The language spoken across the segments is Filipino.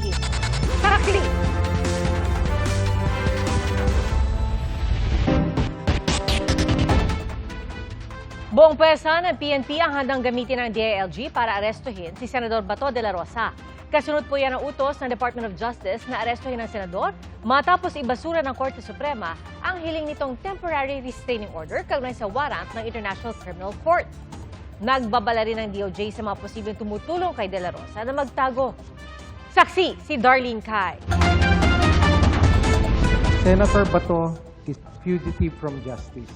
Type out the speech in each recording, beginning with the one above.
lihim. Tarakili! Buong pwersa ng PNP ang handang gamitin ng DILG para arestuhin si Senador Bato de la Rosa. Kasunod po yan ang utos ng Department of Justice na arestuhin ang senador matapos ibasura ng Korte Suprema ang hiling nitong temporary restraining order kaugnay sa warrant ng International Criminal Court. Nagbabala rin ng DOJ sa mga posibleng tumutulong kay de la Rosa na magtago. Saksi si Darlene Kai. Senator Bato is fugitive from justice.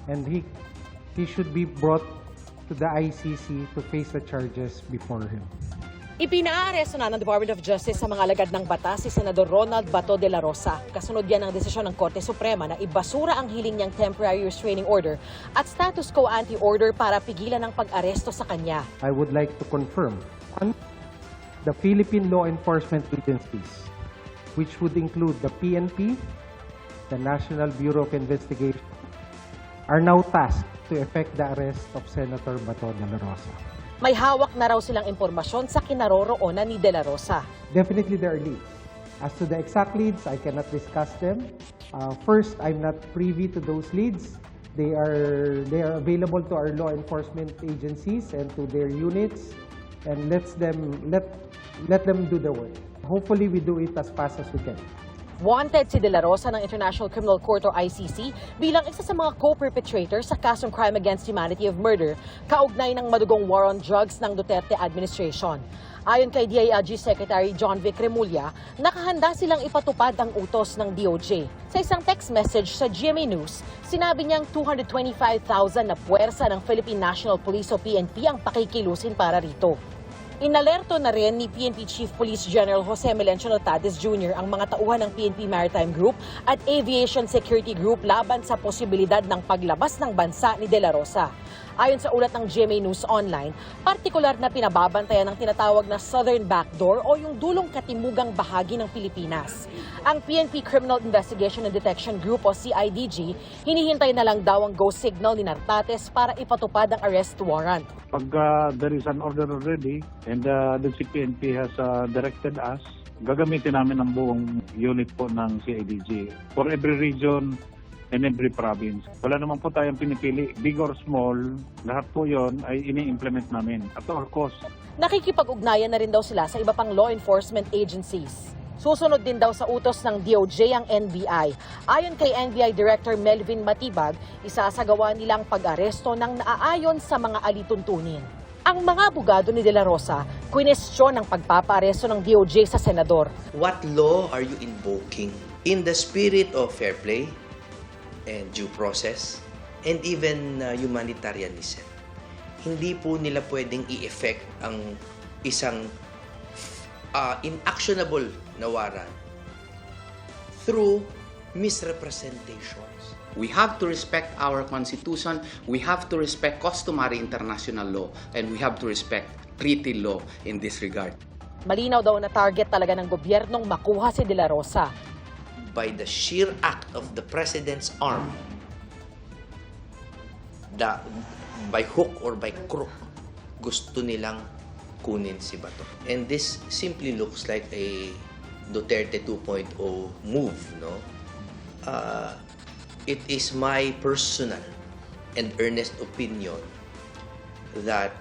And he should be brought to the ICC to face the charges before him. Ipinaaresto na ng Department of Justice sa mga alagad ng batas si Senador Ronald Bato de la Rosa. Kasunod yan ang desisyon ng Korte Suprema na ibasura ang hiling niyang temporary restraining order at status quo ante order para pigilan ang pag-aresto sa kanya. I would like to confirm the Philippine law enforcement agencies, which would include the PNP, the National Bureau of Investigation, are now tasked to effect the arrest of Senator Bato de la Rosa. May hawak na raw silang impormasyon sa kinaroroonan ni de la Rosa. Definitely there are leads. As to the exact leads, I cannot discuss them. First, I'm not privy to those leads. They are available to our law enforcement agencies and to their units, and let them do the work. Hopefully, we do it as fast as we can. Wanted si de la Rosa ng International Criminal Court o ICC bilang isa sa mga co-perpetrator sa kasong crime against humanity of murder kaugnay ng madugong war on drugs ng Duterte administration. Ayon kay DILG Secretary John Vic Remulla, nakahanda silang ipatupad ang utos ng DOJ. Sa isang text message sa GMA News, sinabi niyang 225,000 na puwersa ng Philippine National Police o PNP ang pakikilusin para rito. Inalerto na rin ni PNP Chief Police General Jose Melencio Notades Jr. ang mga tauhan ng PNP Maritime Group at Aviation Security Group laban sa posibilidad ng paglabas ng bansa ni de la Rosa. Ayon sa ulat ng GMA News Online, partikular na pinababantayan ng tinatawag na Southern Backdoor o yung dulong katimugang bahagi ng Pilipinas. Ang PNP Criminal Investigation and Detection Group o CIDG, hinihintay na lang daw ang go signal ni Nartates para ipatupad ang arrest warrant. Pag there is an order already and the CPNP has directed us, gagamitin namin ang buong unit po ng CIDG for every region and every province. Wala naman po tayong pinipili, big or small, lahat po yon ay ini-implement namin at all cost. Nakikipag-ugnayan na rin daw sila sa iba pang law enforcement agencies. Susunod din daw sa utos ng DOJ ang NBI. Ayon kay NBI Director Melvin Matibag, isasagawa nilang pag-aresto ng naaayon sa mga alituntunin. Ang mga abogado ni de la Rosa, kwinestyon ang pagpapaaresto ng DOJ sa senador. What law are you invoking in the spirit of fair play and due process and even humanitarianism? Hindi po nila pwedeng i-effect ang isang inactionable na warrant through misrepresentations. We have to respect our Constitution, we have to respect customary international law, and we have to respect treaty law in this regard. Malinaw daw na target talaga ng gobyernong makuha si de la Rosa. By the sheer act of the President's arm, by hook or by crook, gusto nilang kunin si Bato. And this simply looks like a Duterte 2.0 move, no? It is my personal and earnest opinion that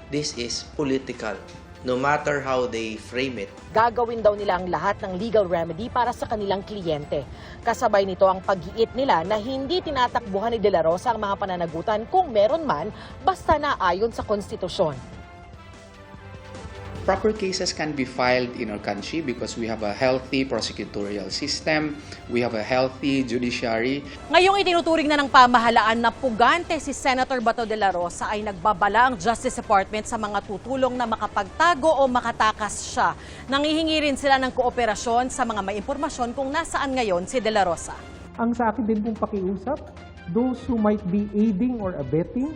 this is political, no matter how they frame it. Gagawin daw nila ang lahat ng legal remedy para sa kanilang kliyente. Kasabay nito ang pag-iit nila na hindi tinatakbuhan ni de la Rosa ang mga pananagutan kung meron man, basta na ayon sa konstitusyon. Proper cases can be filed in our country because we have a healthy prosecutorial system, we have a healthy judiciary. Ngayong itinuturing na ng pamahalaan na pugante si Senator Bato de la Rosa ay nagbabala ang Justice Department sa mga tutulong na makapagtago o makatakas siya. Nangihingi rin sila ng kooperasyon sa mga may impormasyon kung nasaan ngayon si de la Rosa. Ang sa akin din pong pakiusap, those who might be aiding or abetting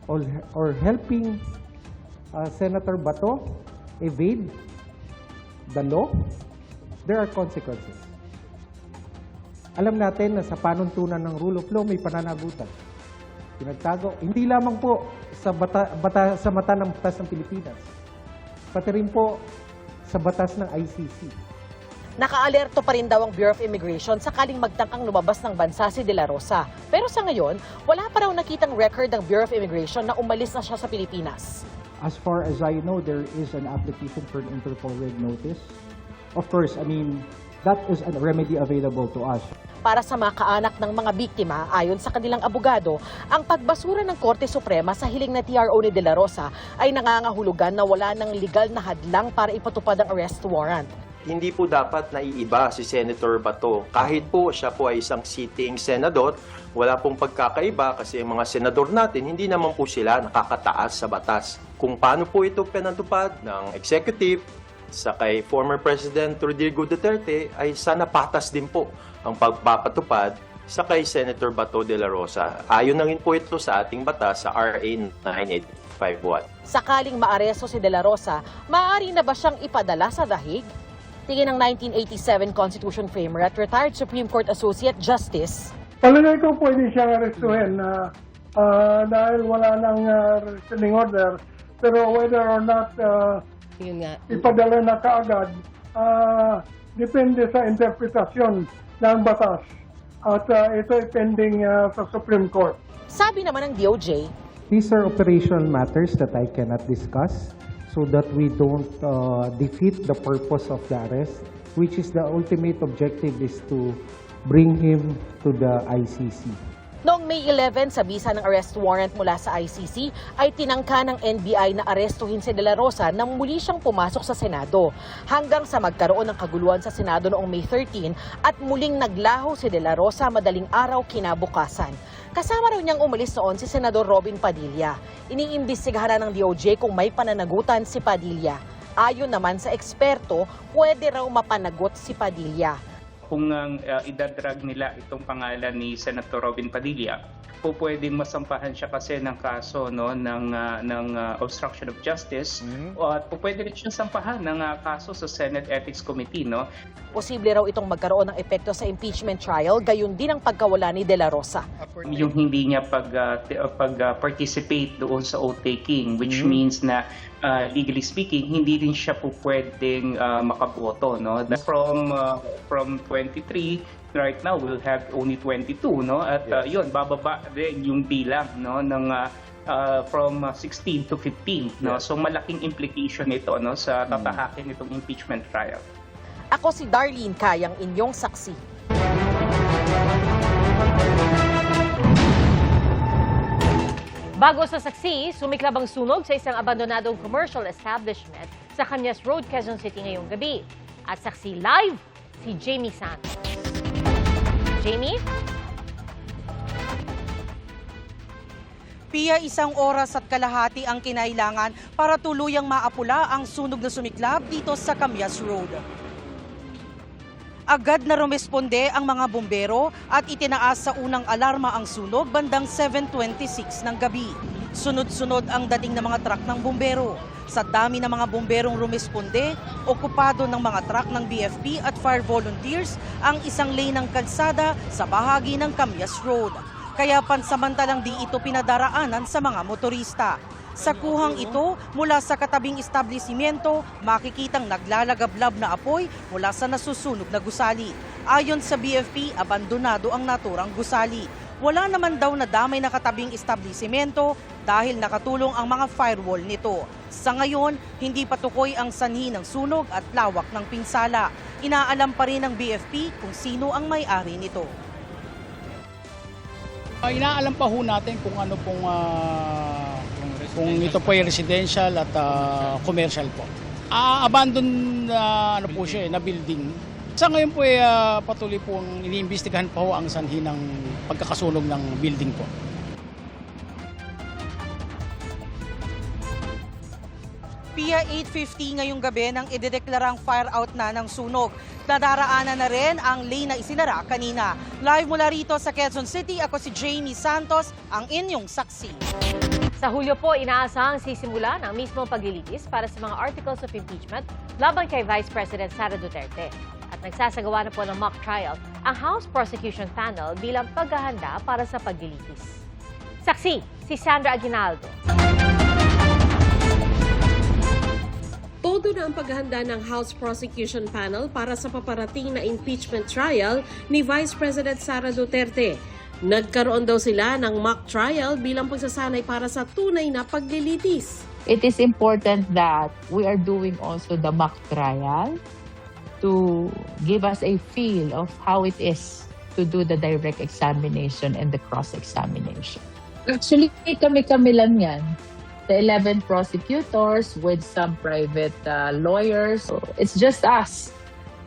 or helping Senator Bato evade the law, there are consequences. Alam natin na sa panuntunan ng rule of law may pananagutan. Pinagtago, hindi lamang po sa mata ng batas ng Pilipinas, pati rin po sa batas ng ICC. Nakaalerto pa rin daw ang Bureau of Immigration sakaling magtangkang lumabas ng bansa si De La Rosa. Pero sa ngayon, wala pa raw nakitang record ng Bureau of Immigration na umalis na siya sa Pilipinas. As far as I know, there is an application for an Interpol Red Notice. Of course, I mean, that is a remedy available to us. Para sa mga kaanak ng mga biktima, ayon sa kanilang abogado, ang pagbasura ng Korte Suprema sa hiling na TRO ni De La Rosa ay nangangahulugan na wala ng legal na hadlang para ipatupad ang arrest warrant. Hindi po dapat naiiba si Senator Bato. Kahit po siya po ay isang sitting senador, wala pong pagkakaiba kasi ang mga senador natin, hindi naman po sila nakakataas sa batas. Kung paano po ito pinatupad ng executive sa kay former President Rodrigo Duterte, ay sana patas din po ang pagpapatupad sa kay Senator Bato de la Rosa. Ayon na rin po ito sa ating batas sa RA 9851. Sakaling maaresto si De La Rosa, maaari na ba siyang ipadala sa dahig? Tingin ng 1987 Constitution framer at retired Supreme Court Associate Justice. Palagay ko pwede siyang arestuhin dahil wala nang restraining order. Pero whether or not ipadala na kaagad, depende sa interpretasyon ng batas. At ito ay pending sa Supreme Court. Sabi naman ng DOJ, These are operational matters that I cannot discuss so that we don't defeat the purpose of the arrest, which is the ultimate objective is to bring him to the ICC. noong May 11 sa bisa ng arrest warrant mula sa ICC ay tinangka ng NBI na arestuhin si De La Rosa nang muli siyang pumasok sa Senado. Hanggang sa magkaroon ng kaguluhan sa Senado noong May 13 at muling naglaho si De La Rosa madaling araw kinabukasan. Kasama raw niyang umalis noon si Senador Robin Padilla. Iniimbestigahan na ng DOJ kung may pananagutan si Padilla. Ayon naman sa eksperto, pwede raw mapanagot si Padilla. Kung idadrag nila itong pangalan ni Senator Robin Padilla, po pwedeng masampahan siya kasi ng kaso ng obstruction of justice at po pwede rin siyang sampahan ng kaso sa Senate Ethics Committee. Posible raw itong magkaroon ng epekto sa impeachment trial, gayon din ang pagkawala ni De La Rosa. Yung hindi niya pag-participate doon sa oath-taking, which means na legally speaking, hindi rin siya po pwedeng makaboto. From 23, right now we'll have only 22, at yun, bababa din yung bilang ng from 16 to 15. So malaking implication ito sa tatahakin itong impeachment trial. Ako si Darlene Kayang, inyong saksi. Bago sa saksi, sumiklab ang sunog sa isang abandonadong commercial establishment sa Cañas Road, Quezon City ngayong gabi. At saksi live, si Jamie Santos. Jamie? Pia, 1 oras at kalahati ang kinailangan para tuluyang maapula ang sunog na sumiklab dito sa Cañas Road. Agad na rumesponde ang mga bumbero at itinaas sa unang alarma ang sunog bandang 7:26 ng gabi. Sunod-sunod ang dating ng mga truck ng bumbero. Sa dami ng mga bumberong rumesponde, okupado ng mga truck ng BFP at fire volunteers ang isang lane ng kalsada sa bahagi ng Cañas Road. Kaya pansamantalang di ito pinadaraanan sa mga motorista. Sa kuhang ito, mula sa katabing establishmento, makikitang naglalagablab na apoy mula sa nasusunog na gusali. Ayon sa BFP, abandonado ang naturang gusali. Wala naman daw na damay na katabing establishmento dahil nakatulong ang mga firewall nito. Sa ngayon, hindi patukoy ang sanhi ng sunog at lawak ng pinsala. Inaalam pa rin ng BFP kung sino ang may-ari nito. Inaalam pa ho natin kung ano pong kung ito po ay residential at commercial po. Abandoned po siya na building. Sa ngayon po ay patuloy pong iniimbestigahan pa ho ang sanhi ng pagkakasunog ng building po. Pia, 8:50 ngayong gabi nang idedeklarang fire out na ng sunog. Nadaraanan na rin ang lane na isinara kanina. Live mula rito sa Quezon City, ako si Jamie Santos, ang inyong saksi. Sa Hulyo po, inaasahang sisimula ng mismong paglilitis para sa mga articles of impeachment laban kay Vice President Sara Duterte. At nagsasagawa na po ng mock trial ang House Prosecution Panel bilang paghahanda para sa paglilitis. Saksi, si Sandra Aguinaldo. Todo na ang paghahanda ng House Prosecution Panel para sa paparating na impeachment trial ni Vice President Sara Duterte. Nagkaroon daw sila ng mock trial bilang pagsasanay para sa tunay na paglilitis. It is important that we are doing also the mock trial to give us a feel of how it is to do the direct examination and the cross-examination. Actually, kami-kami lang yan. The 11 prosecutors with some private lawyers. So it's just us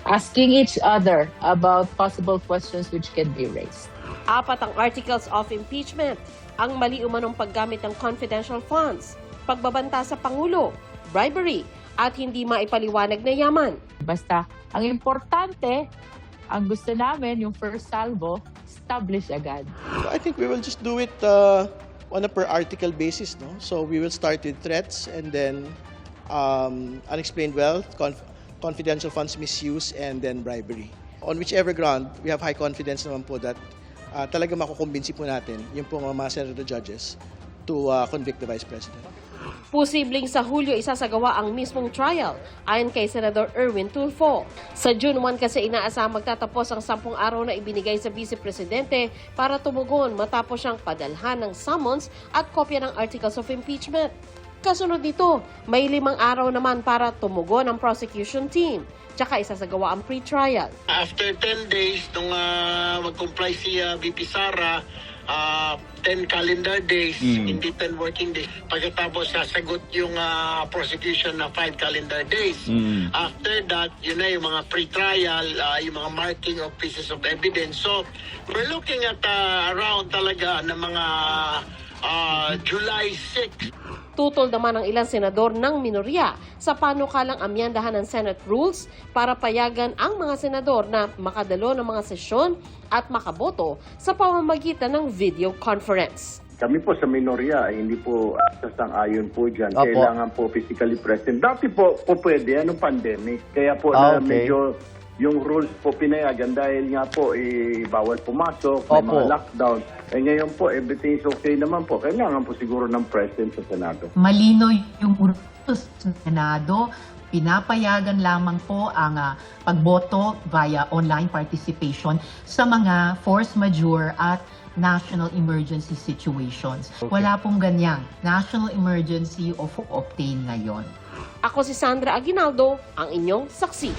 asking each other about possible questions which can be raised. 4 ang articles of impeachment, ang mali umanong paggamit ng confidential funds, pagbabanta sa Pangulo, bribery, at hindi maipaliwanag na yaman. Basta, ang importante, ang gusto namin, yung first salvo, establish agad. I think we will just do it on a per article basis, no? So we will start with threats and then unexplained wealth, confidential funds misuse, and then bribery. On whichever ground, we have high confidence naman po that talaga makukumbinsi po natin yung po mga Senate judges to convict the Vice President. Posibleng sa Hulyo isasagawa ang mismong trial, ayon kay Senador Erwin Tulfo. Sa June 1 kasi inaasahang magtatapos ang 10 araw na ibinigay sa Vice Presidente para tumugon matapos siyang padalhan ng summons at kopya ng articles of impeachment. Kasunod nito, may 5 araw naman para tumugon ang prosecution team. Tsaka isasagawa ang pre-trial. After 10 days, nung mag-comply si VP Sara, 10 calendar days, hindi 10 working days. Pagkatapos sasagot yung prosecution na 5 calendar days. After that, yun na yung mga pre-trial, yung mga marking of pieces of evidence. So, we're looking at around talaga ng mga July 6. Tutol naman ang ilang senador ng minorya sa panukalang amyandahan ng Senate Rules para payagan ang mga senador na makadalo ng mga sesyon at makaboto sa pamamagitan ng video conference. Kami po sa minorya ay hindi po sasang-ayon po dyan. Opo. Kailangan po physically present. Dati po pwede, anong pandemic. Kaya po na medyo yung rules po pinayagan dahil nga po bawal pumasok, may mga lockdown. Ngayon po, everything is okay naman po. Kailangan po siguro ng presence sa Senado. Malino yung utos sa Senado. Pinapayagan lamang po ang pagboto via online participation sa mga force majeure at national emergency situations. Wala pong ganyang national emergency o obtain ngayon. Ako si Sandra Aguinaldo, ang inyong saksi.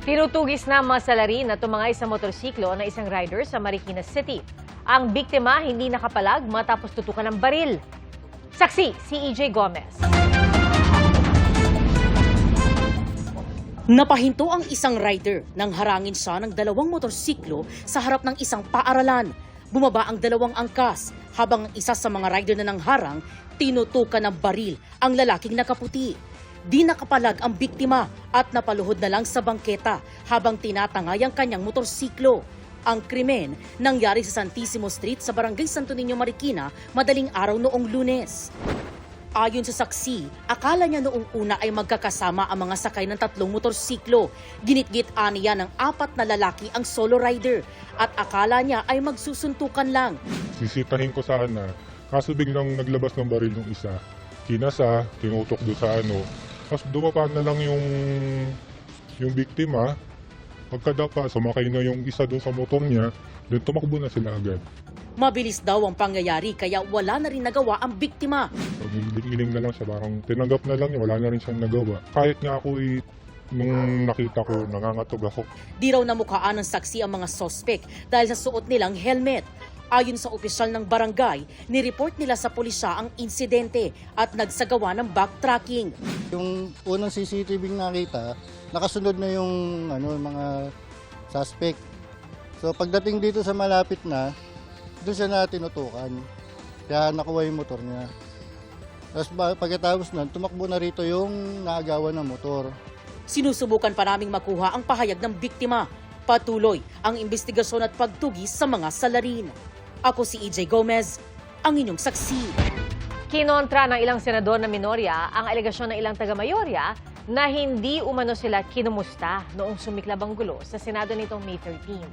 Tinutugis na mga salarin na tumangay sa motorsiklo ng isang rider sa Marikina City. Ang biktima hindi nakapalag matapos tutukan ng baril. Saksi, si EJ Gomez. Napahinto ang isang rider nang harangin siya ng 2 motorsiklo sa harap ng isang paaralan. Bumaba ang 2 angkas habang ang isa sa mga rider na nangharang tinutukan ng baril ang lalaking nakaputi. Di nakapalag ang biktima at napaluhod na lang sa bangketa habang tinatangay ang kanyang motorsiklo. Ang krimen nangyari sa Santissimo Street sa Barangay Santo Niño, Marikina, madaling araw noong Lunes. Ayon sa saksi, akala niya noong una ay magkakasama ang mga sakay ng 3 motorsiklo. Ginitgit aniya ng 4 na lalaki ang solo rider at akala niya ay magsusuntukan lang. Sisitahin ko sana, kaso biglang naglabas ng baril yung isa. Kinasa, tinutok doon sa tapos dumapa na lang yung biktima. Pagkadapa, sumakay na yung isa doon sa motor niya, doon tumakbo na sila agad. Mabilis daw ang pangyayari kaya wala na rin nagawa ang biktima. Iling na lang siya, parang tinanggap na lang niya, wala na rin siyang nagawa. Kahit nga ako nung nakita ko, nangangatog ako. Di raw namukhaan ng saksi ang mga sospek dahil sa suot nilang helmet. Ayon sa opisyal ng barangay, nireport nila sa pulisya ang insidente at nagsagawa ng backtracking. Yung unang CCTV nakita, nakasunod na yung mga suspect. So pagdating dito sa malapit na, doon siya na tinutukan. Kaya nakuha yung motor niya. Tapos pagkatapos nun, tumakbo na rito yung naagawan ng motor. Sinusubukan pa naming makuha ang pahayag ng biktima. Patuloy ang investigasyon at pagtugis sa mga salarin. Ako si EJ Gomez, ang inyong saksi. Kinontra ng ilang senador na minorya ang alegasyon ng ilang taga-mayorya na hindi umano sila kinumusta noong sumiklab ang gulo sa Senado nitong May 13.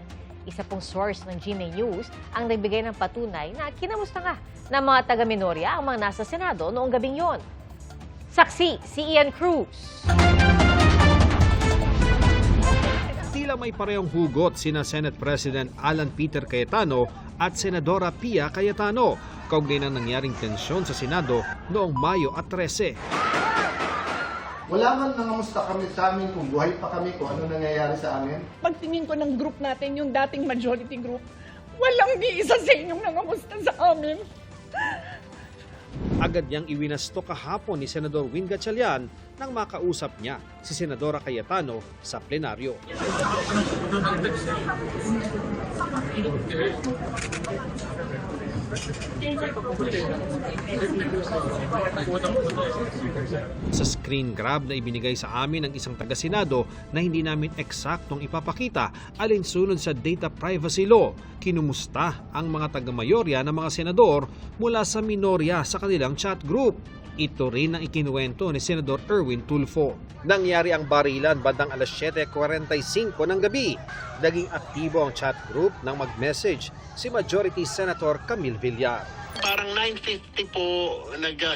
Isa pong source ng GMA News ang nagbigay ng patunay na kinamusta nga ng mga taga-minorya ang mga nasa Senado noong gabing yon. Saksi si Ian Cruz. Tila may parehong hugot sina Senate President Alan Peter Cayetano at Senadora Pia Cayetano kaugnay ng nangyaring tensyon sa Senado noong Mayo at 13. Wala man nangamusta kami sa amin kung buhay pa kami, kung ano nangyayari sa amin. Pagtingin ko ng group natin, yung dating majority group, walang di isa sa inyong nangamusta sa amin. Agad niyang iwinasto kahapon ni Senador Win Gatchalian nang makausap niya si Senadora Cayetano sa plenaryo. Sa screen grab na ibinigay sa amin ng isang taga-senado na hindi namin eksaktong ipapakita alinsunod sa data privacy law, kinumusta ang mga taga-mayorya ng mga senador mula sa minorya sa kanilang chat group. Ito rin ang ikinuwento ni Senador Erwin Tulfo. Nangyari ang barilan bandang alas 7:45 ng gabi. Naging aktibo ang chat group nang mag-message si Majority Senator Camille Villar. Parang 9:50 po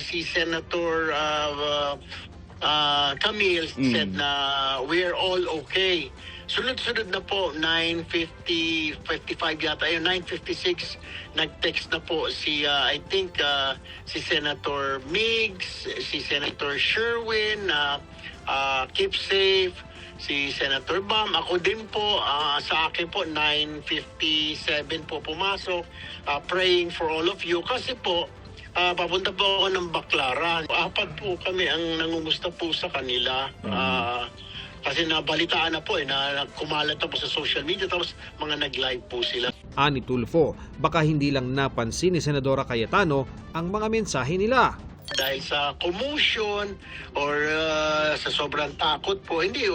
si Senator Camille said na we're all okay. Sunod-sunod na po, 9:55 yata, 9:56, nag-text na po si, I think, si Senator Miggs, si Senator Sherwin, Keep Safe, si Senator Bam, ako din po, sa akin po, 9:57 po pumasok, praying for all of you, kasi po, papunta po ako ng Baclaran. 4 po kami ang nangumusta po sa kanila. Kasi nabalitaan na po na kumalat na po sa social media tapos mga nag-live po sila. Ani Tulfo, baka hindi lang napansin ni Senadora Cayetano ang mga mensahe nila. Dahil sa commotion or sa sobrang takot po, hindi.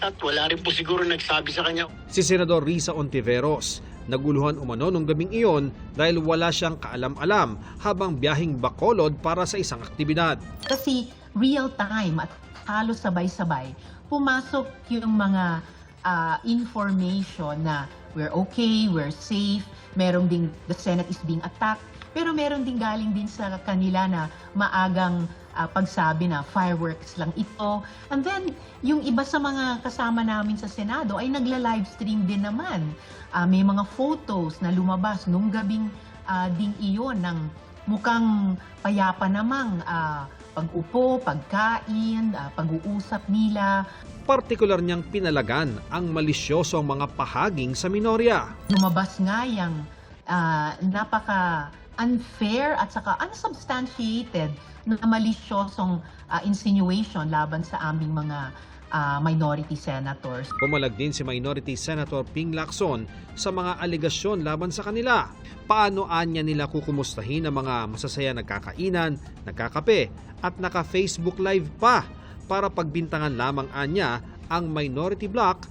At wala rin po siguro nagsabi sa kanya. Si Senador Risa Ontiveros, naguluhan umano nung gabing iyon dahil wala siyang kaalam-alam habang biyaheng Bacolod para sa isang aktibidad. Kasi real time at halos sabay-sabay, pumasok yung mga information na we're okay, we're safe, meron ding the Senate is being attacked, pero meron din galing din sa kanila na maagang pagsabi na fireworks lang ito. And then, yung iba sa mga kasama namin sa Senado ay nagla-livestream din naman. May mga photos na lumabas nung gabing ding iyon ng mukhang payapa namang pag-upo, pagkain, pag-uusap nila. Partikular niyang pinalagan ang malisyosong mga pahaging sa minorya. Lumabas nga yung napaka-unfair at saka unsubstantiated na malisyosong insinuation laban sa aming mga minority senators. Pumalag din si Minority Senator Ping Lacson sa mga alegasyon laban sa kanila. Paano anya nila kukumustahin ang mga masasaya nagkakainan, nagkakape at naka-Facebook Live pa para pagbintangan lamang anya ang minority bloc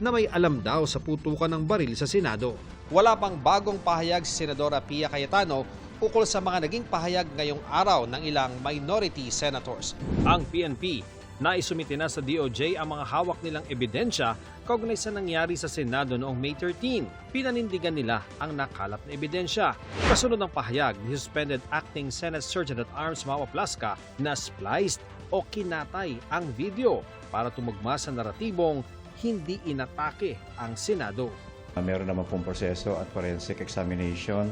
na may alam daw sa putukan ng baril sa Senado. Wala pang bagong pahayag si Senadora Pia Cayetano ukol sa mga naging pahayag ngayong araw ng ilang minority senators. Ang PNP naisumite na sa DOJ ang mga hawak nilang ebidensya kaugnay sa nangyari sa Senado noong May 13. Pinanindigan nila ang nakalat na ebidensya. Kasunod ng pahayag ni suspended acting Senate Sergeant at Arms Mao Plasca na spliced o kinatay ang video para tumugma sa naratibong hindi inatake ang Senado. Meron naman pong proseso at forensic examination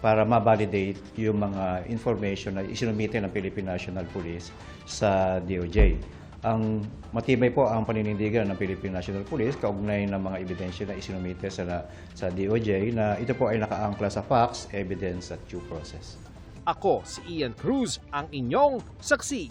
para ma-validate yung mga information na isinumite ng Philippine National Police sa DOJ. Ang matibay po ang paninindigan ng Philippine National Police kaugnay ng mga ebidensya na isinumite sa DOJ na ito po ay nakaangkla sa facts, evidence at due process. Ako si Ian Cruz, ang inyong saksi.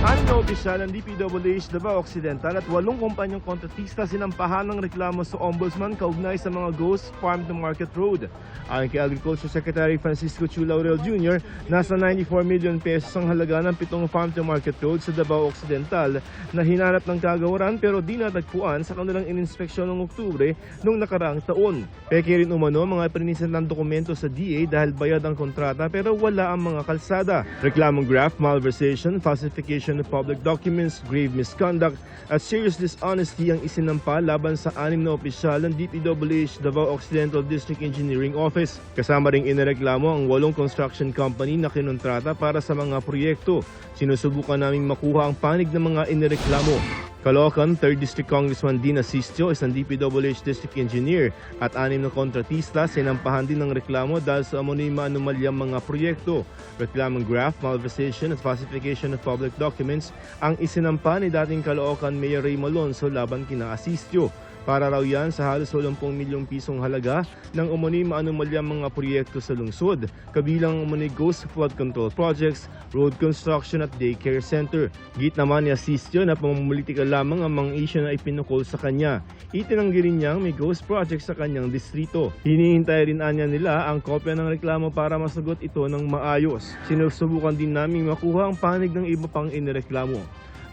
Ano opisyal ng DPWH Davao Occidental at 8 kumpanyang kontratista sinampahan ng reklamo sa Ombudsman kaugnay sa mga ghost farm to Market Road. Ayon kay Agriculture Secretary Francisco Chu Laurel Jr., nasa 94 million pesos ang halaga ng 7 farm to Market Road sa Davao Occidental na hinanap ng kagawaran pero di natagpuan sa kanilang ininspeksyon noong Oktubre noong nakaraang taon. Peke rin umano mga prinisan ng dokumento sa DA dahil bayad ang kontrata pero wala ang mga kalsada. Reklamong graft, malversation, falsification falsification of public documents, grave misconduct at serious dishonesty ang isinampa laban sa 6 na opisyal ng DPWH Davao Occidental District Engineering Office. Kasama ring inireklamo ang 8 construction company na kinontrata para sa mga proyekto. Sinusubukan naming makuha ang panig ng mga inireklamo. Caloocan, 3rd District Congressman Dina Sistio, isang DPWH District Engineer at 6 na kontratista sinampahan din ng reklamo dahil sa anomalyang mga proyekto. Reklamong graft, malversation at falsification of public documents ang isinampa ni dating Caloocan Mayor Ray Malonzo laban kina Sistio. Para raw yan sa halos 80 milyong pisong halaga ng anomalyang mga proyekto sa lungsod, kabilang ang ghost flood control projects, road construction at daycare center. Git naman ni Asistio na pamumulitika lamang ang mga isyu na ipinukol sa kanya. Itinanggi rin niyang may ghost project sa kanyang distrito. Hinihintay rin anya nila ang kopya ng reklamo para masagot ito ng maayos. Sinusubukan din naming makuha ang panig ng iba pang inireklamo.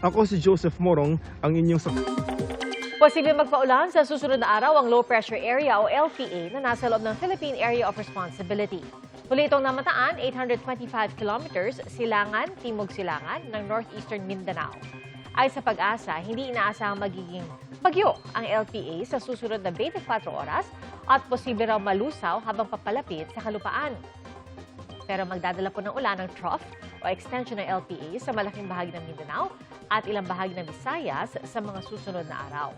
Ako si Joseph Morong, ang inyong Posible magpaulan sa susunod na araw ang low pressure area o LPA na nasa loob ng Philippine Area of Responsibility. Muli itong namataan 825 kilometers silangan, timog silangan ng northeastern Mindanao. Ay sa pag-asa, hindi inaasahang magiging bagyo ang LPA sa susunod na 24 oras at posible raw malusaw habang papalapit sa kalupaan. Pero magdadala po ng ulan ng trough o extension ng LPA sa malaking bahagi ng Mindanao at ilang bahagi ng Visayas sa mga susunod na araw.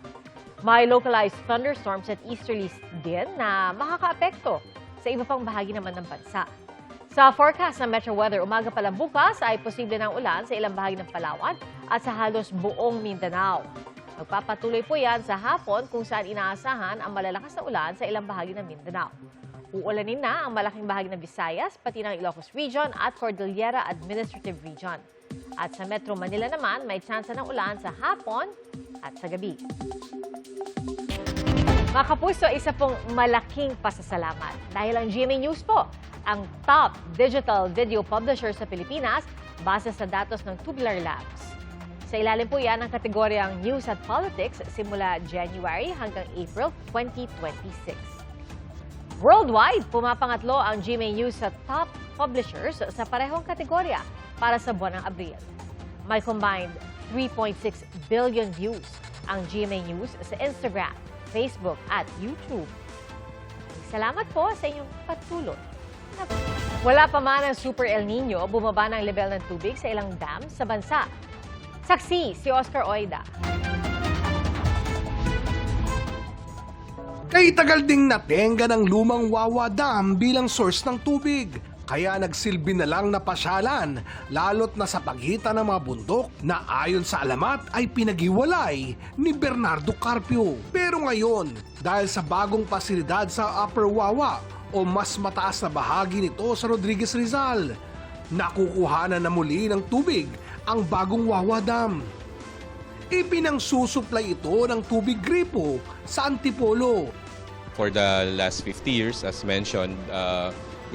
May localized thunderstorms at easterlies din na makakaapekto sa iba pang bahagi naman ng bansa. Sa forecast ng Metro Weather, umaga pa lang bukas ay posible ng ulan sa ilang bahagi ng Palawan at sa halos buong Mindanao. Magpapatuloy po yan sa hapon kung saan inaasahan ang malalakas na ulan sa ilang bahagi ng Mindanao. Uulanin na ang malaking bahagi ng Visayas, pati ng Ilocos Region at Cordillera Administrative Region. At sa Metro Manila naman, may tsansa ng ulan sa hapon at sa gabi. Mga kapuso, isa pong malaking pasasalamat dahil ang GMA News po ang top digital video publisher sa Pilipinas base sa datos ng Tubular Labs. Sa ilalim po yan ang kategoryang News at Politics simula January hanggang April 2026. Worldwide, pumapangatlo ang GMA News sa top publishers sa parehong kategorya para sa buwan ng Abril. May combined 3.6 billion views ang GMA News sa Instagram, Facebook at YouTube. Salamat po sa inyong patuloy. Wala pa man ang Super El Nino, bumaba ng level ng tubig sa ilang dam sa bansa. Saksi si Oscar Oida. Kay tagal ding natenga ng lumang Wawa Dam bilang source ng tubig. Kaya nagsilbi na lang na pasyalan, lalot na sa pagitan ng mga bundok na ayon sa alamat ay pinaghiwalay ni Bernardo Carpio. Pero ngayon, dahil sa bagong pasilidad sa Upper Wawa o mas mataas na bahagi nito sa Rodriguez Rizal, nakukuhanan na muli ng tubig ang bagong Wawa Dam. Ipinangsusupply ito ng tubig gripo sa Antipolo. For the last 50 years, as mentioned,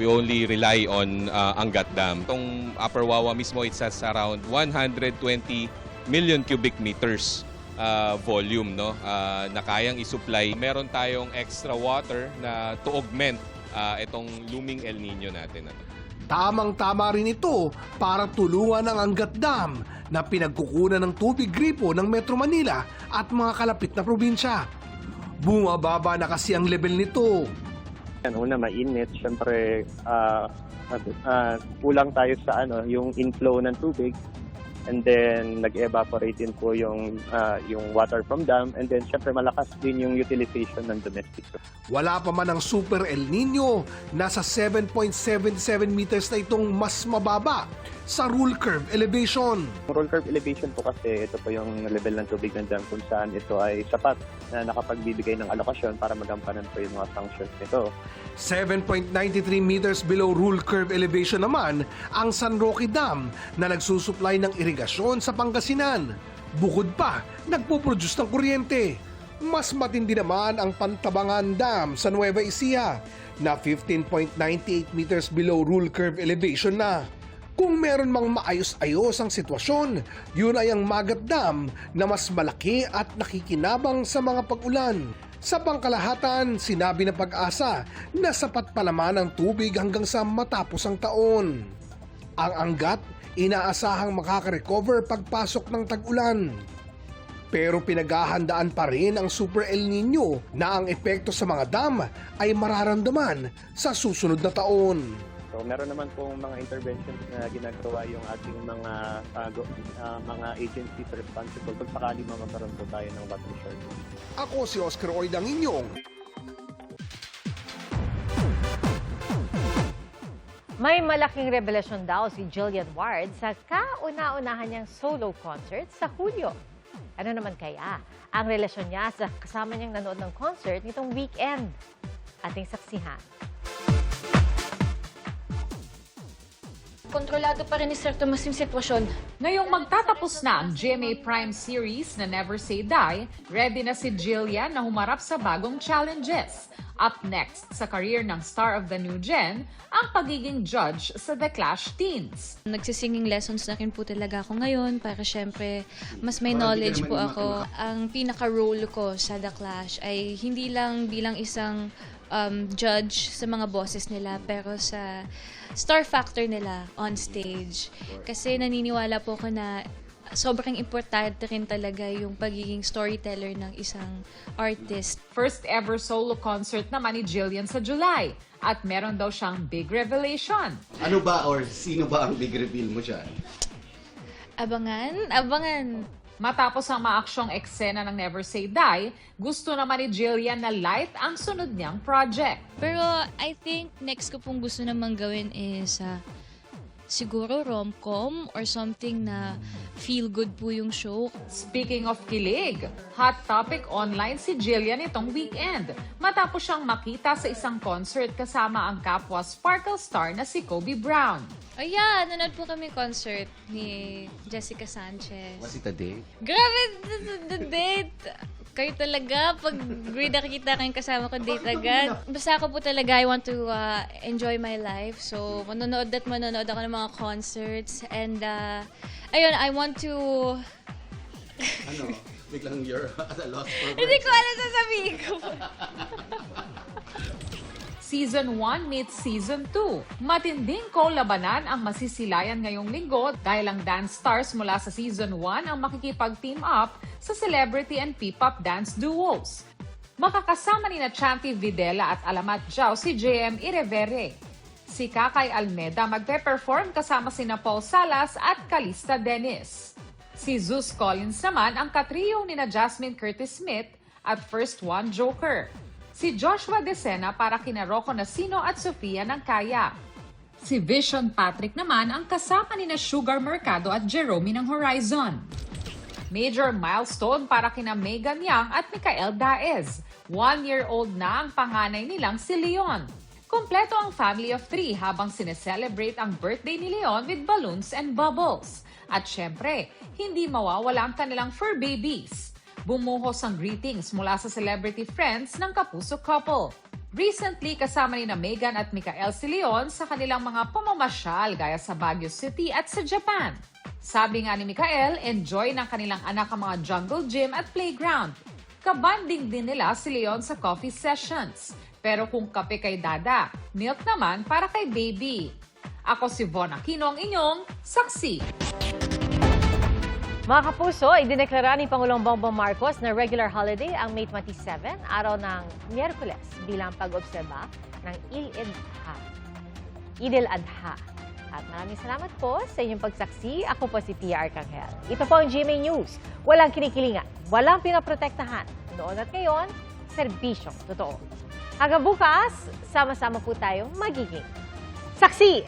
we only rely on Angat Dam. Itong Upper Wawa mismo, it's at around 120 million cubic meters volume, no? Na kayang isupply. Meron tayong extra water na to augment itong looming El Nino natin. Tamang-tama rin ito para tulungan ang Angat Dam na pinagkukunan ng tubig gripo ng Metro Manila at mga kalapit na probinsya. Bumababa na kasi ang level nito. Una, mainit. Siyempre, kulang tayo sa yung inflow ng tubig. And then, nag-evaporate din po yung water from dam. And then, siyempre, malakas din yung utilization ng domestic. Wala pa man ang Super El Nino, nasa 7.77 meters na itong mas mababa sa rule curve elevation. Rule curve elevation po kasi ito po yung level ng tubig ng dam kung saan ito ay sapat na nakapagbibigay ng alokasyon para magampanan po yung mga functions nito. 7.93 meters below rule curve elevation naman ang San Roque Dam na nagsusupply ng irigasyon sa Pangasinan. Bukod pa, nagpo-produce ng kuryente. Mas matindi naman ang Pantabangan Dam sa Nueva Ecija na 15.98 meters below rule curve elevation na. Kung meron mang maayos-ayos ang sitwasyon, yun ay ang Magat Dam na mas malaki at nakikinabang sa mga pag-ulan. Sa pangkalahatan, sinabi ng Pag-asa na sapat pa naman ang tubig hanggang sa matapos ang taon. Ang Angat, inaasahang makaka-recover pagpasok ng tag-ulan. Pero pinaghahandaan pa rin ang Super El Nino na ang epekto sa mga dam ay mararamdaman sa susunod na taon. So meron naman pong mga interventions na ginagawa yung ating mga agencies responsible pag sakali magkaroon po tayo ng water shortage. Ako si Oscar Oid ang inyong May malaking revelasyon daw si Jillian Ward sa kauna-unahan niyang solo concert sa Hulyo. Ano naman kaya ang relasyon niya sa kasama niyang nanood ng concert nitong weekend? Ating saksihan. Kontrolado pa rin ni Sir Tomas yung sitwasyon. Ngayong magtatapos na ang GMA Prime series na Never Say Die, ready na si Jillian na humarap sa bagong challenges. Up next sa career ng star of the new gen, ang pagiging judge sa The Clash Teens. Nagsisinging lessons na rin po talaga ako ngayon para syempre mas may knowledge po ako. Ang pinaka-role ko sa The Clash ay hindi lang bilang isang judge sa mga bosses nila pero sa star factor nila on stage. Kasi naniniwala po ako na sobrang importante rin talaga yung pagiging storyteller ng isang artist. First ever solo concert naman ni Jillian sa July. At meron daw siyang big revelation. Ano ba or sino ba ang big reveal mo dyan? Abangan, abangan. Matapos ang maaksyong eksena ng Never Say Die, gusto naman ni Jillian na light ang sunod niyang project. Pero I think next ko pong gusto namang gawin is siguro rom-com or something na feel good po yung show. Speaking of kilig, hot topic online si Jillian itong weekend. Matapos siyang makita sa isang concert kasama ang kapwa Sparkle star na si Kobe Brown. Oh yeah, nanood po kami concert ni Jessica Sanchez. Was it a date? Grabe, the date! Kayo talaga, pag nakikita kayong kasama ko, date agad. Basta ako po talaga, I want to enjoy my life. So, manonood ako ng mga concerts. And, ayun, I want to... Ano? Biglang you're at a loss for words. Hindi ko alam sasabihin ko. Season 1 meets Season 2. Matinding kolabanan ang masisilayan ngayong linggo dahil ang dance stars mula sa Season 1 ang makikipag-team up sa celebrity and P-pop dance duos. Makakasama ni na Chanty Videla at Alamat Jao si JM Irevere. Si Kakay Almeda magpe-perform kasama sina Paul Salas at Calista Dennis. Si Zeus Collins naman ang katrio ni na Jasmine Curtis Smith at First One Joker. Si Joshua Decena para kina Rocco Nasino at Sofia Nangkaya. Si Vision Patrick naman ang kasama ni na Sugar Mercado at Jerome ng Horizon. Major milestone para kina Megan Yang at Micael Daez. 1-year-old na ang panganay nilang si Leon. Kompleto ang family of 3 habang sineselebrate ang birthday ni Leon with balloons and bubbles. At syempre, hindi mawawala ang kanilang fur babies. Bumuhos ang greetings mula sa celebrity friends ng kapuso couple. Recently, kasama ni na Megan at Micael si Leon sa kanilang mga pamamasyal gaya sa Baguio City at sa Japan. Sabi nga ni Micael, enjoy ng kanilang anak ang mga jungle gym at playground. Kabanding din nila si Leon sa coffee sessions. Pero kung kape kay Dada, milk naman para kay baby. Ako si Von Aquino, ang inyong saksi. Mga kapuso, idineklara ni Pangulong Bongbong Marcos na regular holiday ang May 27, araw ng Miyerkules, bilang pag-obserba ng Eid al-Adha. At maraming salamat po sa inyong pagsaksi. Ako po si Tia Arcangel. Ito po ang GMA News. Walang kinikilingan, walang pinaprotektahan. Noon at ngayon, serbisyong totoo. Hanggang bukas, sama-sama po tayong magiging saksi!